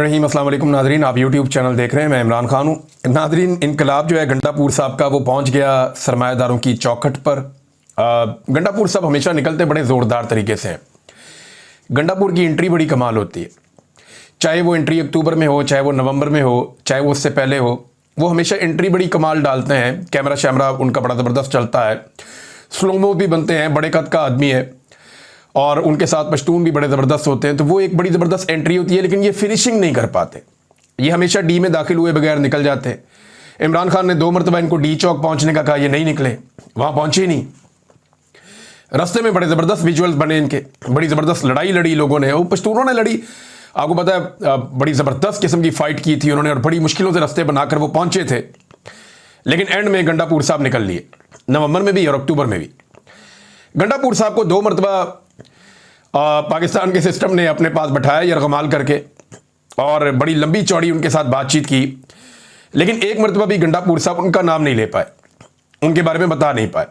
रहीम अस्सलाम वालेकुम नाजरीन, आप यूट्यूब चैनल देख रहे हैं। मैं इमरान खान हूँ। नाजरीन, इनकलाब जो है गंडापुर साहब का वो पहुँच गया सरमायादारों की चौखट पर। गंडापुर साहब हमेशा निकलते बड़े ज़ोरदार तरीके से हैं। गंडापुर की एंट्री बड़ी कमाल होती है, चाहे वो एंट्री अक्टूबर में हो, चाहे वो नवंबर में हो, चाहे वो उससे पहले हो, वो हमेशा एंट्री बड़ी कमाल डालते हैं। कैमरा शैमरा उनका बड़ा ज़बरदस्त चलता है, स्लोमो भी बनते हैं, बड़े कद का आदमी है और उनके साथ पश्तून भी बड़े ज़बरदस्त होते हैं, तो वो एक बड़ी ज़बरदस्त एंट्री होती है। लेकिन ये फिनिशिंग नहीं कर पाते, ये हमेशा डी में दाखिल हुए बगैर निकल जाते हैं। इमरान खान ने 2 मरतबा इनको डी चौक पहुंचने का कहा, ये नहीं निकले, वहाँ पहुंचे ही नहीं। रास्ते में बड़े ज़बरदस्त विजुअल्स बने इनके, बड़ी ज़बरदस्त लड़ाई लड़ी लोगों ने, वो पश्तूनों ने लड़ी। आपको पता है बड़ी ज़बरदस्त किस्म की फ़ाइट की थी उन्होंने और बड़ी मुश्किलों से रास्ते बनाकर वो पहुँचे थे। लेकिन एंड में गंडापुर साहब निकल लिए, नवंबर में भी और अक्टूबर में भी। गंडापुर साहब को 2 मरतबा पाकिस्तान के सिस्टम ने अपने पास बैठाया यरगमाल करके और बड़ी लंबी चौड़ी उनके साथ बातचीत की। लेकिन एक मरतबा भी गंडापुर साहब उनका नाम नहीं ले पाए, उनके बारे में बता नहीं पाए।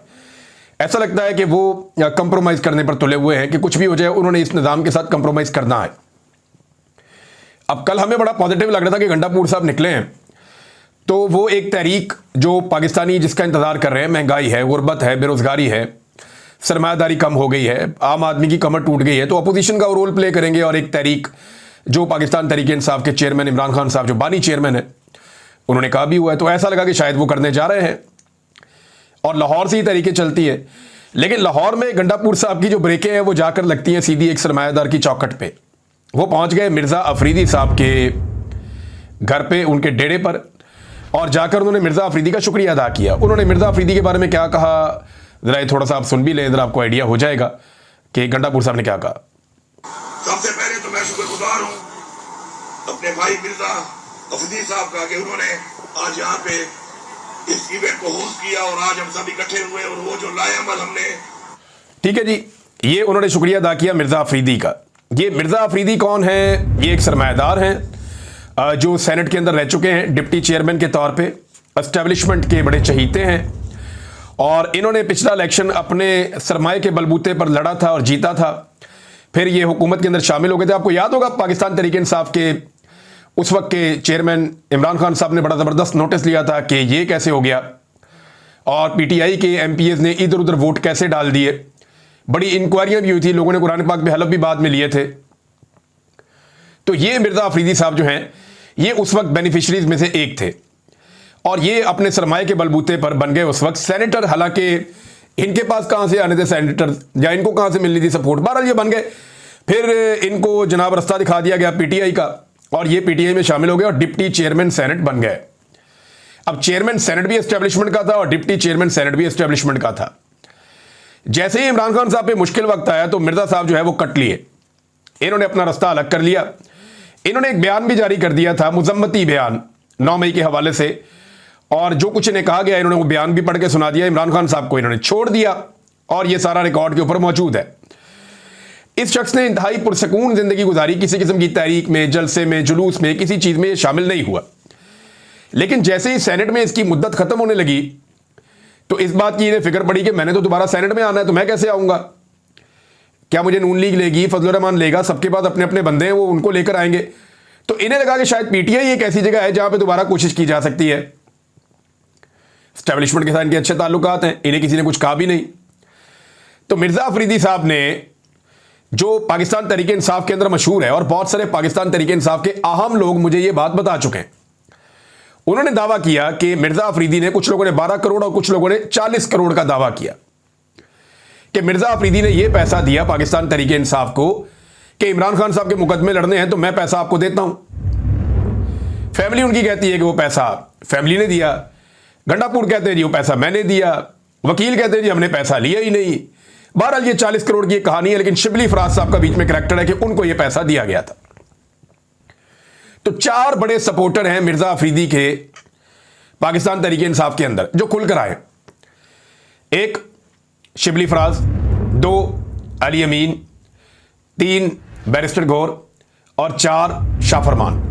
ऐसा लगता है कि वो कंप्रोमाइज़ करने पर तुले हुए हैं कि कुछ भी हो जाए उन्होंने इस निज़ाम के साथ कंप्रोमाइज़ करना है। अब कल हमें बड़ा पॉजिटिव लग रहा था कि गंडापुर साहब निकले हैं, तो वो एक तहरीक जो पाकिस्तानी जिसका इंतज़ार कर रहे हैं, महंगाई है, गुर्बत है, बेरोज़गारी है, सरमायादारी कम हो गई है, आम आदमी की कमर टूट गई है, तो अपोजिशन का रोल प्ले करेंगे और एक तहरीक जो पाकिस्तान तहरीक इंसाफ के चेयरमैन इमरान खान साहब जो बानी चेयरमैन है, उन्होंने कहा भी हुआ है, तो ऐसा लगा कि शायद वो करने जा रहे हैं और लाहौर से ही तहरीकें चलती है। लेकिन लाहौर में गंडापुर साहब की जो ब्रेकें हैं वो जाकर लगती हैं सीधी एक सरमायादार की चौखट पे। वो पहुंच गए मिर्ज़ा अफरीदी साहब के घर पे, उनके डेरे पर, और जाकर उन्होंने मिर्ज़ा अफरीदी का शुक्रिया अदा किया। उन्होंने मिर्ज़ा अफरीदी के बारे में क्या कहा, ज़रा थोड़ा सा आप सुन भी लें, ज़रा आपको आइडिया हो जाएगा कि गंडापुर साहब ने क्या कहा। सबसे पहले तो मैं शुक्रगुजार हूँ अपने भाई मिर्ज़ा अफरीदी साहब का कि उन्होंने आज यहाँ पे इस इवेंट को होस्ट किया और आज हम सब इकट्ठे हुए और वो जो लाएअमल हमने। ठीक है जी, ये उन्होंने शुक्रिया अदा किया मिर्ज़ा अफरीदी का। ये मिर्ज़ा अफरीदी कौन है? ये एक सरमायादार हैं जो सेनेट के अंदर रह चुके हैं डिप्टी चेयरमैन के तौर पे, एस्टेब्लिशमेंट के बड़े चहीते हैं और इन्होंने पिछला इलेक्शन अपने सरमाए के बलबूते पर लड़ा था और जीता था। फिर ये हुकूमत के अंदर शामिल हो गए थे। आपको याद होगा पाकिस्तान तहरीक इंसाफ के उस वक्त के चेयरमैन इमरान खान साहब ने बड़ा ज़बरदस्त नोटिस लिया था कि ये कैसे हो गया, और पीटीआई के एमपीएस ने इधर उधर वोट कैसे डाल दिए। बड़ी इंक्वायरियां भी हुई थी, लोगों ने कुरान पाक पे हलफ भी बाद में लिए थे। तो ये मिर्ज़ा अफरीदी साहब जो हैं, ये उस वक्त बेनिफिशरीज में से एक थे और ये अपने सरमाए के बलबूते पर बन गए उस वक्त सेनेटर। हालांकि इनके पास कहां से आने थे सेनेटर, या इनको कहां से मिलनी थी सपोर्ट, बहरहाल ये बन गए। फिर इनको जनाब रास्ता दिखा दिया गया पीटीआई का और ये पीटीआई में शामिल हो गए और डिप्टी चेयरमैन सेनेट बन गए। अब चेयरमैन सेनेट भी एस्टेब्लिशमेंट का था और डिप्टी चेयरमैन सेनेट भी एस्टेब्लिशमेंट का था। जैसे ही इमरान खान साहब पे मुश्किल वक्त आया तो मिर्ज़ा साहब जो है वो कट लिए, इन्होंने अपना रास्ता अलग कर लिया। इन्होंने एक बयान भी जारी कर दिया था, मुज़म्मती बयान 9 मई के हवाले से, और जो कुछ इन्हें कहा गया इन्होंने वो बयान भी पढ़ के सुना दिया। इमरान खान साहब को इन्होंने छोड़ दिया और ये सारा रिकॉर्ड के ऊपर मौजूद है। इस शख्स ने इंतहाई पुरसकून जिंदगी गुजारी, किसी किस्म की तहरीक में, जलसे में, जुलूस में, किसी चीज़ में शामिल नहीं हुआ। लेकिन जैसे ही सेनेट में इसकी मुद्दत ख़त्म होने लगी तो इस बात की इन्हें फिक्र पड़ी कि मैंने तो दोबारा सेनेट में आना है, तो मैं कैसे आऊँगा, क्या मुझे नून लीग लेगी, फजलुर रहमान लेगा, सबके पास अपने अपने बंदे हैं, वो उनको लेकर आएंगे। तो इन्हें लगा कि शायद पीटीआई एक ऐसी जगह है जहाँ पर दोबारा कोशिश की जा सकती है। एस्टेब्लिशमेंट के साथ इनके अच्छे ताल्लुकात हैं, इन्हें किसी ने कुछ कहा भी नहीं। तो मिर्ज़ा अफरीदी साहब ने, जो पाकिस्तान तहरीक इंसाफ के अंदर मशहूर है और बहुत सारे पाकिस्तान तहरीक इंसाफ के अहम लोग मुझे ये बात बता चुके हैं, उन्होंने दावा किया कि मिर्ज़ा अफरीदी ने, कुछ लोगों ने 12 करोड़ और कुछ लोगों ने 40 करोड़ का दावा किया कि मिर्ज़ा अफरीदी ने यह पैसा दिया पाकिस्तान तहरीक इंसाफ को कि इमरान खान साहब के मुकदमे लड़ने हैं तो मैं पैसा आपको देता हूं। फैमिली उनकी कहती है कि वो पैसा फैमिली ने दिया, गंडापुर कहते हैं जी वो पैसा मैंने दिया, वकील कहते हैं जी हमने पैसा लिया ही नहीं। बहरहाल ये 40 करोड़ की कहानी है, लेकिन शिबली फराज साहब का बीच में करैक्टर है कि उनको ये पैसा दिया गया था। तो 4 बड़े सपोर्टर हैं मिर्ज़ा अफरीदी के पाकिस्तान तहरीक इंसाफ के अंदर जो खुलकर आए। 1 शिबली फराज, 2 अली अमीन, 3 बैरिस्टर गौर और 4 शाह फरमान।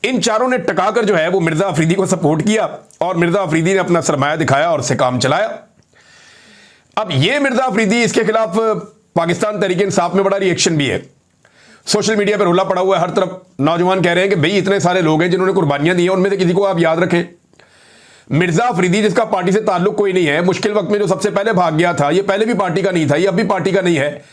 इन चारों ने टकाकर जो है वो मिर्ज़ा अफरीदी को सपोर्ट किया और मिर्ज़ा अफरीदी ने अपना सरमाया दिखाया और से काम चलाया। अब ये मिर्ज़ा अफरीदी, इसके खिलाफ पाकिस्तान तहरीक इंसाफ में बड़ा रिएक्शन भी है। सोशल मीडिया पर रुला पड़ा हुआ है, हर तरफ नौजवान कह रहे हैं कि भाई इतने सारे लोग हैं जिन्होंने कुर्बानियां दी हैं, उनमें से किसी को आप याद रखें। मिर्जा अफरीदी जिसका पार्टी से ताल्लुक कोई नहीं है, मुश्किल वक्त में जो सबसे पहले भाग गया था, ये पहले भी पार्टी का नहीं था, ये अब भी पार्टी का नहीं है।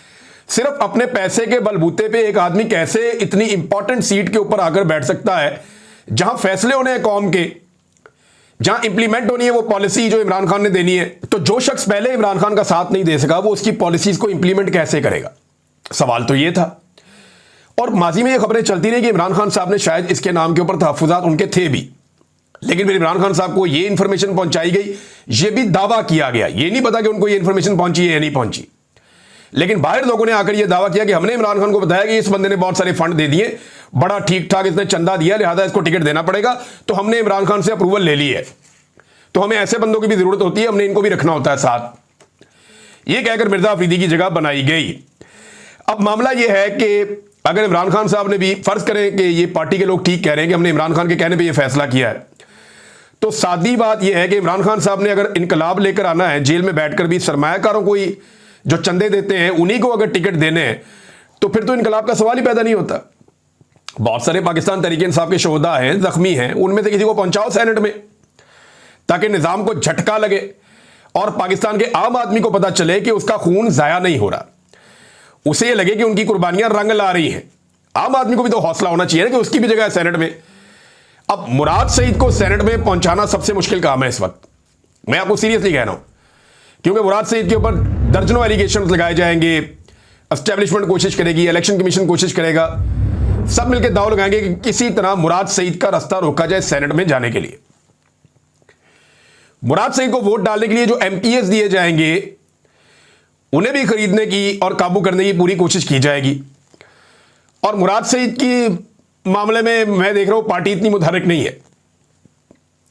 सिर्फ अपने पैसे के बलबूते पे एक आदमी कैसे इतनी इंपॉर्टेंट सीट के ऊपर आकर बैठ सकता है जहां फैसले होने हैं कौम के, जहां इंप्लीमेंट होनी है वो पॉलिसी जो इमरान खान ने देनी है। तो जो शख्स पहले इमरान खान का साथ नहीं दे सका वो उसकी पॉलिसीज को इंप्लीमेंट कैसे करेगा? सवाल तो ये था। और माजी में ये खबरें चलती रही कि इमरान खान साहब ने शायद इसके नाम के ऊपर तहफ्फुज़ात उनके थे भी, लेकिन फिर इमरान खान साहब को ये इंफॉर्मेशन पहुंचाई गई, ये भी दावा किया गया, ये नहीं पता कि उनको ये इंफॉर्मेशन पहुंची है या नहीं पहुंची, लेकिन बाहर लोगों ने आकर ये दावा किया कि हमने इमरान खान को बताया कि इस बंदे ने बहुत सारे फंड दे दिए, बड़ा ठीक ठाक इसने चंदा दिया, लिहाजा इसको टिकट देना पड़ेगा, तो हमने इमरान खान से अप्रूवल ले ली है। तो हमें ऐसे बंदों की भी जरूरत होती है, हमने इनको भी रखना होता है साथ। ये कहकर मिर्जा अफरीदी की जगह बनाई गई। अब मामला यह है कि अगर इमरान खान साहब ने भी, फर्ज करें कि ये पार्टी के लोग ठीक कह रहे हैं कि हमने इमरान खान के कहने पर यह फैसला किया है, तो सादी बात यह है कि इमरान खान साहब ने अगर इनकलाब लेकर आना है, जेल में बैठकर भी सरमायाकारों को ही जो चंदे देते हैं उन्हीं को अगर टिकट देने हैं, तो फिर तो इनकलाब का सवाल ही पैदा नहीं होता। बहुत सारे पाकिस्तान तहरीक इंसाफ के शोहदा हैं, जख्मी हैं, उनमें से किसी को पहुंचाओ सेनेट में, ताकि निजाम को झटका लगे और पाकिस्तान के आम आदमी को पता चले कि उसका खून जाया नहीं हो रहा, उसे ये लगे कि उनकी कुर्बानियां रंग ला रही हैं। आम आदमी को भी तो हौसला होना चाहिए ना कि उसकी भी जगह है सेनेट में। अब मुराद सईद को सेनेट में पहुंचाना सबसे मुश्किल काम है इस वक्त, मैं आपको सीरियसली कह रहा हूं, क्योंकि मुराद सईद के ऊपर दर्जनों एलिगेशन लगाए जाएंगे, एस्टेब्लिशमेंट कोशिश करेगी, इलेक्शन कमीशन कोशिश करेगा, सब मिलकर दाव लगाएंगे कि किसी तरह मुराद सईद का रास्ता रोका जाए सेनेट में जाने के लिए। मुराद सईद को वोट डालने के लिए जो एमपीएस दिए जाएंगे उन्हें भी खरीदने की और काबू करने की पूरी कोशिश की जाएगी। और मुराद सईद की मामले में मैं देख रहा हूं पार्टी इतनी मुतहरिक नहीं है,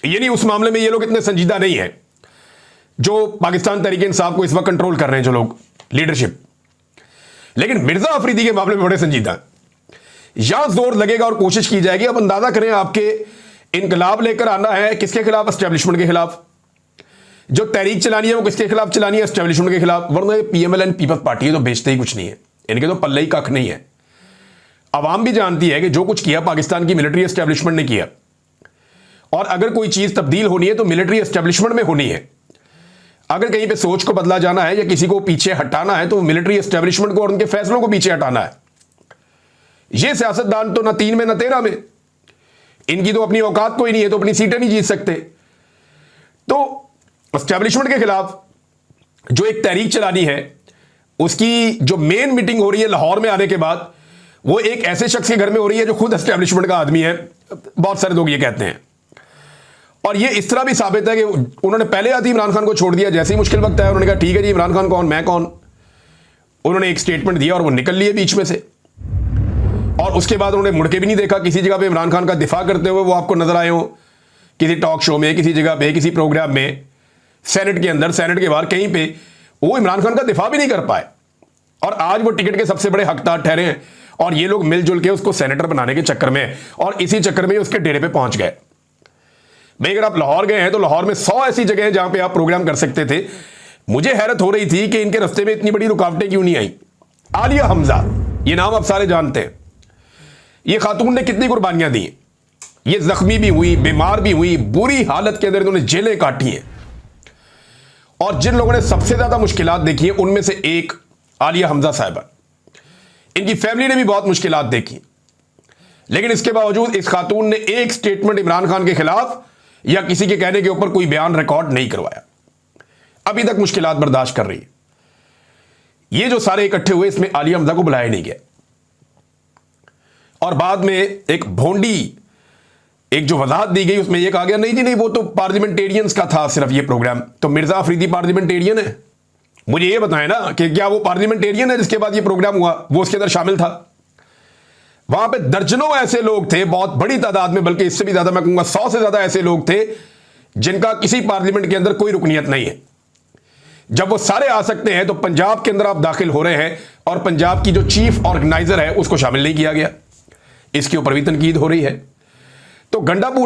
यानी उस मामले में ये लोग इतने संजीदा नहीं है जो पाकिस्तान तहरीक इंसाफ को इस वक्त कंट्रोल कर रहे हैं जो लोग लीडरशिप, लेकिन मिर्जा अफरीदी के मामले में बड़े संजीदा हैं। यहां जोर लगेगा और कोशिश की जाएगी। अब अंदाजा करें, आपके इनकलाब लेकर आना है किसके खिलाफ? एस्टेब्लिशमेंट के खिलाफ। जो तहरीक चलानी है वो किसके खिलाफ चलानी है? एस्टेब्लिशमेंट के खिलाफ। वरना पीएमएल पीपल्स पार्टी है तो बेचते ही कुछ नहीं है, इनके तो पल्ले ही कख नहीं है। अवाम भी जानती है कि जो कुछ किया पाकिस्तान की मिलिट्री एस्टेब्लिशमेंट ने किया, और अगर कोई चीज तब्दील होनी है तो मिलिट्री एस्टेब्लिशमेंट में होनी है। अगर कहीं पे सोच को बदला जाना है या किसी को पीछे हटाना है तो मिलिट्री एस्टेब्लिशमेंट को और उनके फैसलों को पीछे हटाना है। ये सियासतदान तो ना 3 में ना 13 में, इनकी तो अपनी औकात कोई नहीं है, तो अपनी सीटें नहीं जीत सकते। तो एस्टेब्लिशमेंट के खिलाफ जो एक तहरीक चलानी है, उसकी जो मेन मीटिंग हो रही है लाहौर में आने के बाद, वो एक ऐसे शख्स के घर में हो रही है जो खुद एस्टेब्लिशमेंट का आदमी है। बहुत सारे लोग ये कहते हैं, और ये इस तरह भी साबित है कि उन्होंने पहले आती इमरान खान को छोड़ दिया, जैसे ही मुश्किल वक्त आया उन्होंने कहा ठीक है जी, इमरान खान कौन, मैं कौन। उन्होंने एक स्टेटमेंट दिया और वो निकल लिए बीच में से, और उसके बाद उन्होंने मुड़ के भी नहीं देखा। किसी जगह पे इमरान खान का दिफा करते हुए वो आपको नजर आए हो, किसी टॉक शो में, किसी जगह पे, किसी प्रोग्राम में, सेनेट के अंदर, सेनेट के बाहर, कहीं पे वो इमरान खान का दिफा भी नहीं कर पाए, और आज वो टिकट के सबसे बड़े हकदार ठहरे हैं। और ये लोग मिलजुल के उसको सेनेटर बनाने के चक्कर में, और इसी चक्कर में उसके डेरे पे पहुंच गए। भाई अगर आप लाहौर गए हैं तो लाहौर में 100 ऐसी जगह हैं जहां पे आप प्रोग्राम कर सकते थे। मुझे हैरत हो रही थी कि इनके रास्ते में इतनी बड़ी रुकावटें क्यों नहीं आई। आलिया हमजा, ये नाम आप सारे जानते हैं, ये खातून ने कितनी कुर्बानियां दी, ये जख्मी भी हुई, बीमार भी हुई, बुरी हालत के अंदर इन्होंने जेलें काटी हैं। और जिन लोगों ने सबसे ज्यादा मुश्किलात देखी हैं उनमें से एक आलिया हमजा साहिबा, इनकी फैमिली ने भी बहुत मुश्किलात देखी, लेकिन इसके बावजूद इस खातून ने एक स्टेटमेंट इमरान खान के खिलाफ या किसी के कहने के ऊपर कोई बयान रिकॉर्ड नहीं करवाया। अभी तक मुश्किलात बर्दाश्त कर रही है। ये जो सारे इकट्ठे हुए, इसमें आलिया हमजा को बुलाया नहीं गया, और बाद में एक भोंडी एक जो वजाहत दी गई उसमें यह कहा गया नहीं जी नहीं, वो तो पार्लियामेंटेरियंस का था सिर्फ ये प्रोग्राम। तो मिर्जा अफरीदी पार्लियामेंटेरियन है? मुझे ये बताएं ना कि क्या वो पार्लियामेंटेरियन है जिसके बाद ये प्रोग्राम हुआ, वो उसके अंदर शामिल था? वहां पे दर्जनों ऐसे लोग थे, बहुत बड़ी तादाद में, बल्कि इससे भी ज्यादा, मैं कहूंगा 100 से ज्यादा ऐसे लोग थे जिनका किसी पार्लियामेंट के अंदर कोई रुकनीयत नहीं है। जब वो सारे आ सकते हैं तो पंजाब के अंदर आप दाखिल हो रहे हैं और पंजाब की जो चीफ ऑर्गेनाइजर है उसको शामिल नहीं किया गया। इसके ऊपर भी तनकीद हो रही है। तो गंडापुर